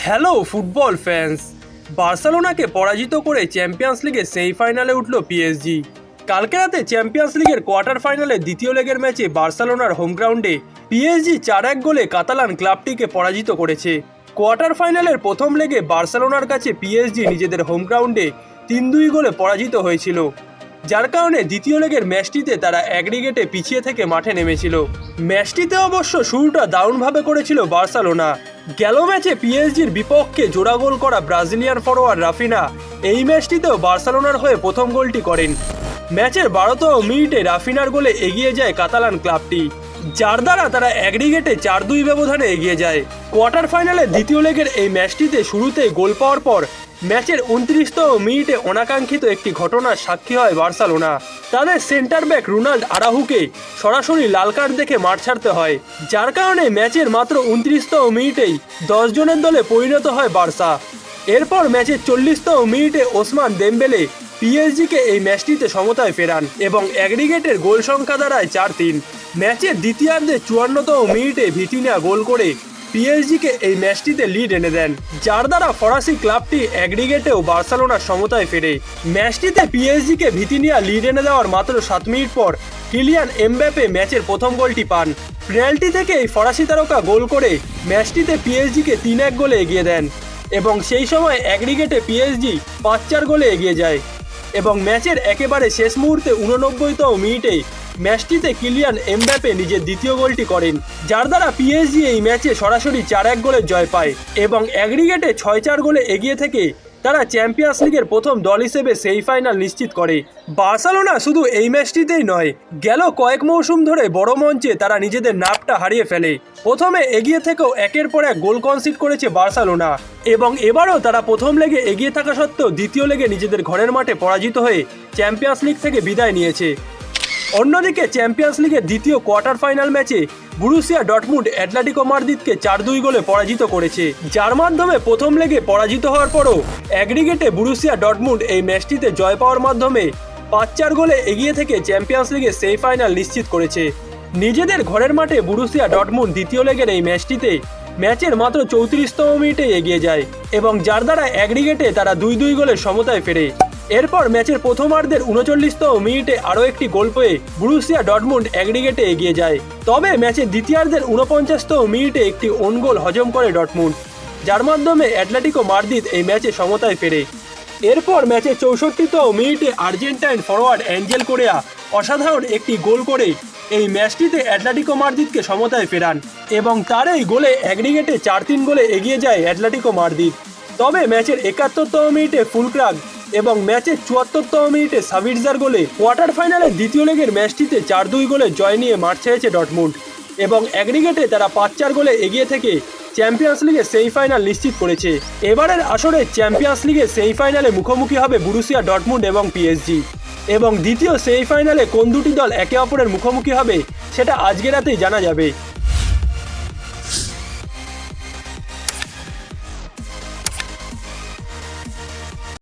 Hello football fans, বার্সেলোনাকে পরাজিত করে champions লিগের সেমিফাইনালে উঠল পিএসজি। কালকে রাতে চ্যাম্পিয়ন্স লিগের কোয়ার্টার ফাইনালে দ্বিতীয় লেগের ম্যাচে বার্সেলোনার হোম গ্রাউন্ডে পিএসজি 4-1 গোলে কাতালান ক্লাবটিকে পরাজিত করেছে। কোয়ার্টার ফাইনালের প্রথম লেগে বার্সেলোনার কাছে পিএসজি নিজেদের হোম গ্রাউন্ডে 3-2 গোলে পরাজিত হয়েছিল, যার কারণে দ্বিতীয় লেগের ম্যাচটিতে তারা অ্যাগ্রিগেটে পিছিয়ে থেকে মাঠে নেমেছিল। ম্যাচটিতে অবশ্য শুরুটা দারুণভাবে করেছিল বার্সেলোনা। গেল ম্যাচে পিএসজির বিপক্ষে জোড়া গোল করা ব্রাজিলিয়ান ফরোয়ার্ড রাফিনা এই ম্যাচটিতেও বার্সেলোনার হয়ে প্রথম গোলটি করেন। ম্যাচের 12তম মিনিটে রাফিনার গোলে এগিয়ে যায় কাতালান ক্লাবটি, যার দ্বারা তারা অ্যাগ্রিগেটে 4-2 ব্যবধানে এগিয়ে যায়। কোয়ার্টার ফাইনালে দ্বিতীয় লেগের এই ম্যাচটিতে শুরুতেই গোল পাওয়ার পর ম্যাচের 29তম মিনিটে অনাকাঙ্ক্ষিত একটি ঘটনার সাক্ষী হয় বার্সেলোনা। তাদের সেন্টার ব্যাক রোনাল্ড আরাহুকে সরাসরি লাল কার্ড দেখে মাঠ ছাড়তে হয়, যার কারণে ম্যাচের মাত্র 29তম মিনিটেই 10 জনের দলে পরিণত হয় বার্সা। এরপর ম্যাচের 40তম মিনিটে ওসমান দেমবেলে পিএসজিকে এই ম্যাচটিতে সমতায় ফেরান এবং অ্যাগ্রিগেটের গোল সংখ্যা দাঁড়ায় 4-3। ম্যাচের দ্বিতীয়ার্ধে 54তম মিনিটে ভিতিনিয়া গোল করে পিএসজিকে এই ম্যাচটিতে লিড এনে দেন, যার দ্বারা ফরাসি ক্লাবটি অ্যাগ্রিগেটেও বার্সেলোনার সমতায় ফেরে। ম্যাচটিতে পিএসজিকে ভিতিনিয়া লিড এনে দেওয়ার মাত্র 7 মিনিট পর কিলিয়ান এমবাপ্পে ম্যাচের প্রথম গোলটি পান। পেনাল্টি থেকে এই ফরাসি তারকা গোল করে ম্যাচটিতে পিএসজিকে 3-1 গোলে এগিয়ে দেন এবং সেই সময় অ্যাগ্রিগেটে পিএসজি 5-4 গোলে এগিয়ে যায় এবং ম্যাচের একেবারে শেষ মুহূর্তে 89তম মিনিটে ম্যাচটিতে কিলিয়ান এমবাপ্পে নিজের দ্বিতীয় গোলটি করেন, যার দ্বারা পিএসজি এই ম্যাচে সরাসরি 4-1 গোলের জয় পায় এবং অ্যাগ্রিগেটে 6-4 গোলে এগিয়ে থেকে তারা চ্যাম্পিয়ন্স লিগের প্রথম দল হিসেবে সেমিফাইনাল নিশ্চিত করে। বার্সেলোনা শুধু এই ম্যাচটিতেই নয়, গেল কয়েক মৌসুম ধরে বড় মঞ্চে তারা নিজেদের নাপটা হারিয়ে ফেলে। প্রথমে এগিয়ে থেকেও একের পর এক গোল কনসিড করেছে বার্সেলোনা এবং এবারও তারা প্রথম লেগে এগিয়ে থাকা সত্ত্বেও দ্বিতীয় লেগে নিজেদের ঘরের মাঠে পরাজিত হয়ে চ্যাম্পিয়ন্স লিগ থেকে বিদায় নিয়েছে। অন্যদিকে চ্যাম্পিয়ন্স লিগের দ্বিতীয় কোয়ার্টার ফাইনাল ম্যাচে বরুসিয়া ডর্টমুন্ড অ্যাটলেটিকো মাদ্রিদকে 4-2 গোলে পরাজিত করেছে, যার মাধ্যমে প্রথম লেগে পরাজিত হওয়ার পরও অ্যাগ্রিগেটে বরুসিয়া ডর্টমুন্ড এই ম্যাচটিতে জয় পাওয়ার মাধ্যমে 5-4 গোলে এগিয়ে থেকে চ্যাম্পিয়ন্স লিগের সেমিফাইনাল নিশ্চিত করেছে। নিজেদের ঘরের মাঠে বরুসিয়া ডর্টমুন্ড দ্বিতীয় লেগের এই ম্যাচটিতে ম্যাচের মাত্র 34তম মিনিটে এগিয়ে যায় এবং যার দ্বারা অ্যাগ্রিগেটে তারা 2-2 গোলের সমতায় ফেরে। এরপর ম্যাচের প্রথমার্ধের 39তম মিনিটে আরও একটি গোল পেয়ে বরুসিয়া ডর্টমুন্ড অ্যাগ্রিগেটে এগিয়ে যায়, তবে ম্যাচের দ্বিতীয়ার্ধের 49তম মিনিটে একটি ওন গোল হজম করে ডর্টমুন্ড, যার মাধ্যমে অ্যাটলেটিকো মাদ্রিদ এই ম্যাচে সমতায় ফেরে। এরপর ম্যাচের 64তম মিনিটে আর্জেন্টাইন ফরোয়ার্ড অ্যাঞ্জেল কোরেয়া অসাধারণ একটি গোল করে এই ম্যাচটিতে অ্যাটলেটিকো মাদ্রিদকে সমতায় ফেরান এবং তার এই গোলে অ্যাগ্রিগেটে 4-3 গোলে এগিয়ে যায় অ্যাটলেটিকো মাদ্রিদ। তবে ম্যাচের 71তম মিনিটে ফুলক্রাগ এবং ম্যাচের 74তম মিনিটে সাভিটজার গোলে কোয়ার্টার ফাইনালের দ্বিতীয় লেগের ম্যাচটিতে 4-2 গোলে জয় নিয়ে মাঠ ছেড়েছে ডর্টমুন্ড এবং অ্যাগ্রিগেটে তারা 5-4 গোলে এগিয়ে থেকে চ্যাম্পিয়ন্স লিগের সেমিফাইনাল নিশ্চিত করেছে। এবারের আসরে চ্যাম্পিয়ন্স লিগের সেমিফাইনালে মুখোমুখি হবে বরুসিয়া ডর্টমুন্ড এবং পিএসজি এবং দ্বিতীয় সেমিফাইনালে কোন দুটি দল একে অপরের মুখোমুখি হবে সেটা আজকে রাতেই জানা যাবে।